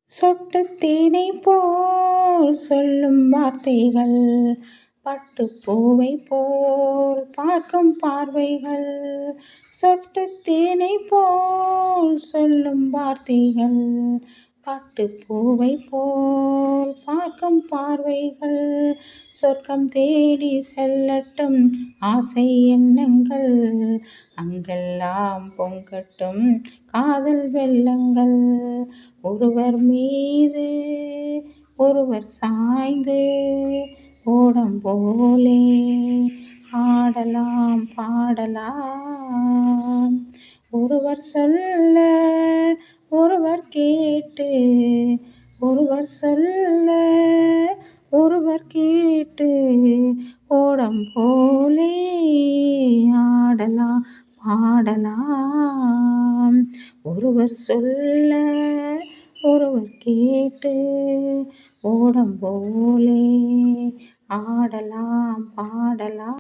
சொட்டு தேனை போல் சொல்லும் வார்த்தைகள், பட்டுப் பூவை போல் பார்க்கும் பார்வைகள். சொட்டு தேனை போல் சொல்லும் வார்த்தைகள், பட்டுப் பூவை போல் பார்க்கும் பார்வைகள். சொர்க்கம் தேடி செல்லட்டும் ஆசை எண்ணங்கள், அங்கெல்லாம் பொங்கட்டும் காதல் வெள்ளங்கள். ஒருவர் மீது ஒருவர் சாய்ந்து ஓடம் போலே ஆடலாம் பாடலாம். ஒருவர் சொல்ல ஒருவர் கேட்டு, ஒருவர் சொல்ல ஒருவர் கேட்டு, ஓடம் போலே ஆடலாம் பாடலாம். ஒருவர் சொல்ல ஒருவர் கேட்டு, ஓடம் போலே ஆடலாம் பாடலாம்.